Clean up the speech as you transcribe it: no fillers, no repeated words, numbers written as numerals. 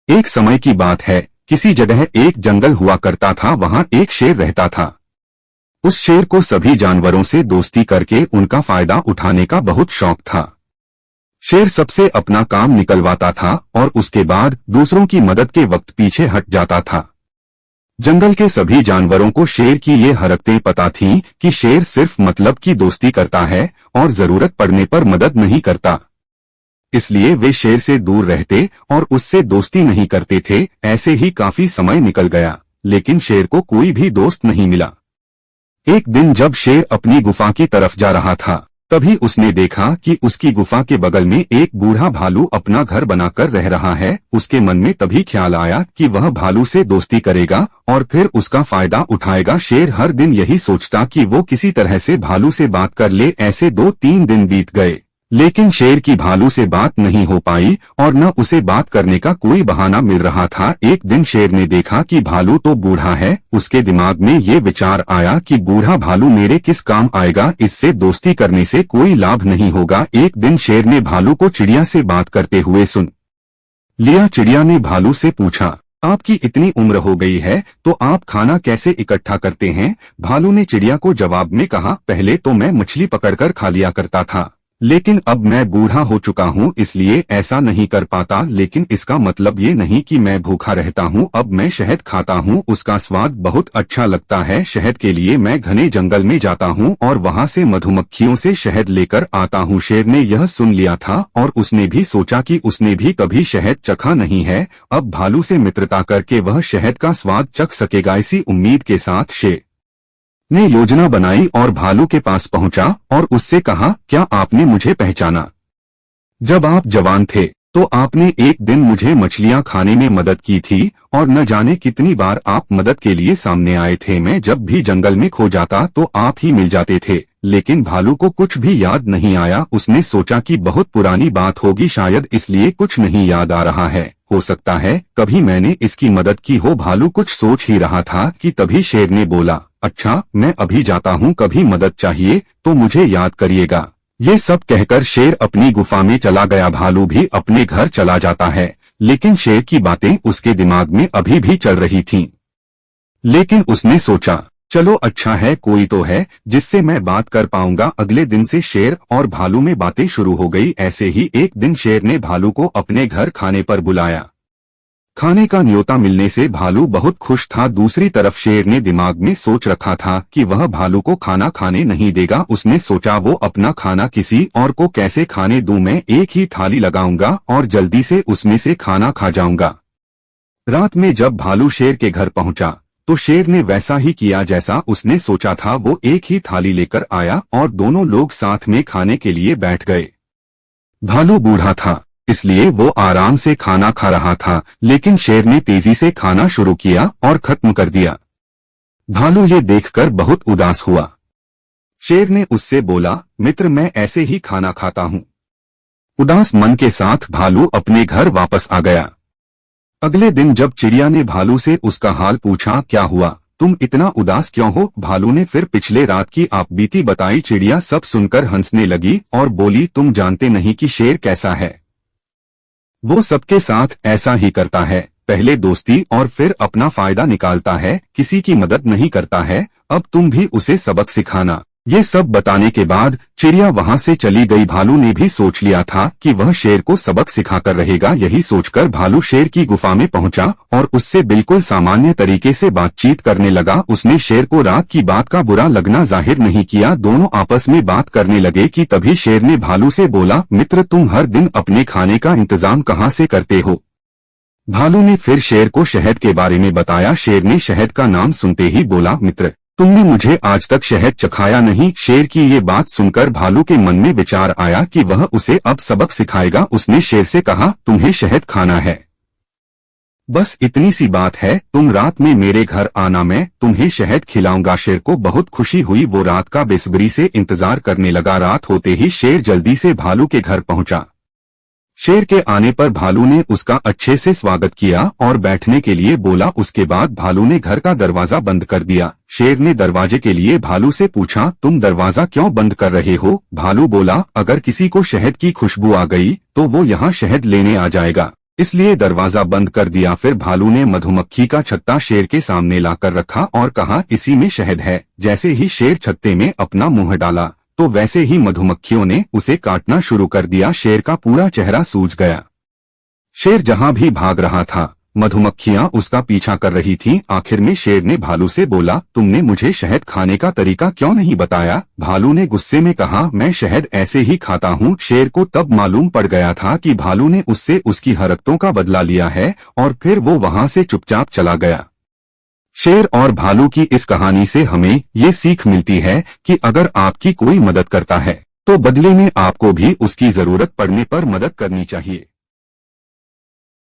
एक समय की बात है, किसी जगह एक जंगल हुआ करता था। वहां एक शेर रहता था। उस शेर को सभी जानवरों से दोस्ती करके उनका फायदा उठाने का बहुत शौक था। शेर सबसे अपना काम निकलवाता था और उसके बाद दूसरों की मदद के वक्त पीछे हट जाता था। जंगल के सभी जानवरों को शेर की ये हरकतें पता थीं कि शेर सिर्फ मतलब की दोस्ती करता है और जरूरत पड़ने पर मदद नहीं करता। इसलिए वे शेर से दूर रहते और उससे दोस्ती नहीं करते थे। ऐसे ही काफी समय निकल गया, लेकिन शेर को कोई भी दोस्त नहीं मिला। एक दिन जब शेर अपनी गुफा की तरफ जा रहा था, तभी उसने देखा कि उसकी गुफा के बगल में एक बूढ़ा भालू अपना घर बनाकर रह रहा है। उसके मन में तभी ख्याल आया कि वह भालू से दोस्ती करेगा और फिर उसका फायदा उठाएगा। शेर हर दिन यही सोचता कि वो किसी तरह से भालू से बात कर ले। ऐसे 2-3 दिन बीत गए, लेकिन शेर की भालू से बात नहीं हो पाई और न उसे बात करने का कोई बहाना मिल रहा था। एक दिन शेर ने देखा कि भालू तो बूढ़ा है। उसके दिमाग में ये विचार आया कि बूढ़ा भालू मेरे किस काम आएगा, इससे दोस्ती करने से कोई लाभ नहीं होगा। एक दिन शेर ने भालू को चिड़िया से बात करते हुए सुन लिया। चिड़िया ने भालू से पूछा, आपकी इतनी उम्र हो गई है तो आप खाना कैसे इकट्ठा करते हैं? भालू ने चिड़िया को जवाब में कहा, पहले तो मैं मछली पकड़कर खा लिया करता था, लेकिन अब मैं बूढ़ा हो चुका हूँ इसलिए ऐसा नहीं कर पाता। लेकिन इसका मतलब ये नहीं कि मैं भूखा रहता हूँ। अब मैं शहद खाता हूँ, उसका स्वाद बहुत अच्छा लगता है। शहद के लिए मैं घने जंगल में जाता हूँ और वहाँ से मधुमक्खियों से शहद लेकर आता हूँ। शेर ने यह सुन लिया था और उसने भी सोचा कि उसने भी कभी शहद चखा नहीं है। अब भालू से मित्रता करके वह शहद का स्वाद चख सकेगा। इसी उम्मीद के साथ शेर ने योजना बनाई और भालू के पास पहुंचा और उससे कहा, क्या आपने मुझे पहचाना? जब आप जवान थे तो आपने एक दिन मुझे मछलियां खाने में मदद की थी और न जाने कितनी बार आप मदद के लिए सामने आए थे। मैं जब भी जंगल में खो जाता तो आप ही मिल जाते थे। लेकिन भालू को कुछ भी याद नहीं आया। उसने सोचा कि बहुत पुरानी बात होगी, शायद इसलिए कुछ नहीं याद आ रहा है। हो सकता है कभी मैंने इसकी मदद की हो। भालू कुछ सोच ही रहा था कि तभी शेर ने बोला, अच्छा मैं अभी जाता हूँ, कभी मदद चाहिए तो मुझे याद करिएगा। ये सब कहकर शेर अपनी गुफा में चला गया। भालू भी अपने घर चला जाता है, लेकिन शेर की बातें उसके दिमाग में अभी भी चल रही थीं। लेकिन उसने सोचा, चलो अच्छा है कोई तो है जिससे मैं बात कर पाऊंगा। अगले दिन से शेर और भालू में बातें शुरू हो गई। ऐसे ही एक दिन शेर ने भालू को अपने घर खाने पर बुलाया। खाने का न्योता मिलने से भालू बहुत खुश था। दूसरी तरफ शेर ने दिमाग में सोच रखा था कि वह भालू को खाना खाने नहीं देगा। उसने सोचा, वो अपना खाना किसी और को कैसे खाने दूं, मैं एक ही थाली लगाऊंगा और जल्दी से उसमें से खाना खा जाऊंगा। रात में जब भालू शेर के घर पहुंचा तो शेर ने वैसा ही किया जैसा उसने सोचा था। वो एक ही थाली लेकर आया और दोनों लोग साथ में खाने के लिए बैठ गए। भालू बूढ़ा था इसलिए वो आराम से खाना खा रहा था, लेकिन शेर ने तेजी से खाना शुरू किया और खत्म कर दिया। भालू ये देखकर बहुत उदास हुआ। शेर ने उससे बोला, मित्र मैं ऐसे ही खाना खाता हूँ। उदास मन के साथ भालू अपने घर वापस आ गया। अगले दिन जब चिड़िया ने भालू से उसका हाल पूछा, क्या हुआ, तुम इतना उदास क्यों हो? भालू ने फिर पिछले रात की आपबीती बताई। चिड़िया सब सुनकर हंसने लगी और बोली, तुम जानते नहीं कि शेर कैसा है। वो सबके साथ ऐसा ही करता है, पहले दोस्ती और फिर अपना फायदा निकालता है, किसी की मदद नहीं करता है। अब तुम भी उसे सबक सिखाना। ये सब बताने के बाद चिड़िया वहां से चली गई। भालू ने भी सोच लिया था कि वह शेर को सबक सिखाकर रहेगा। यही सोचकर भालू शेर की गुफा में पहुंचा और उससे बिल्कुल सामान्य तरीके से बातचीत करने लगा। उसने शेर को रात की बात का बुरा लगना जाहिर नहीं किया। दोनों आपस में बात करने लगे कि तभी शेर ने भालू से बोला, मित्र तुम हर दिन अपने खाने का इंतजाम कहाँ से करते हो? भालू ने फिर शेर को शहद के बारे में बताया। शेर ने शहद का नाम सुनते ही बोला, मित्र तुमने मुझे आज तक शहद चखाया नहीं। शेर की ये बात सुनकर भालू के मन में विचार आया कि वह उसे अब सबक सिखाएगा। उसने शेर से कहा, तुम्हें शहद खाना है, बस इतनी सी बात है, तुम रात में मेरे घर आना, मैं तुम्हें शहद खिलाऊंगा। शेर को बहुत खुशी हुई, वो रात का बेसब्री से इंतजार करने लगा। रात होते ही शेर जल्दी से भालू के घर पहुंचा। शेर के आने पर भालू ने उसका अच्छे से स्वागत किया और बैठने के लिए बोला। उसके बाद भालू ने घर का दरवाजा बंद कर दिया। शेर ने दरवाजे के लिए भालू से पूछा, तुम दरवाजा क्यों बंद कर रहे हो? भालू बोला, अगर किसी को शहद की खुशबू आ गई तो वो यहाँ शहद लेने आ जाएगा, इसलिए दरवाजा बंद कर दिया। फिर भालू ने मधुमक्खी का छत्ता शेर के सामने लाकर रखा और कहा, इसी में शहद है। जैसे ही शेर छत्ते में अपना मुंह डाला तो वैसे ही मधुमक्खियों ने उसे काटना शुरू कर दिया। शेर का पूरा चेहरा सूज गया। शेर जहां भी भाग रहा था, मधुमक्खियां उसका पीछा कर रही थीं। आखिर में शेर ने भालू से बोला, तुमने मुझे शहद खाने का तरीका क्यों नहीं बताया? भालू ने गुस्से में कहा, मैं शहद ऐसे ही खाता हूँ। शेर को तब मालूम पड़ गया था कि भालू ने उससे उसकी हरकतों का बदला लिया है और फिर वो वहां से चुपचाप चला गया। शेर और भालू की इस कहानी से हमें ये सीख मिलती है कि अगर आपकी कोई मदद करता है तो बदले में आपको भी उसकी जरूरत पड़ने पर मदद करनी चाहिए।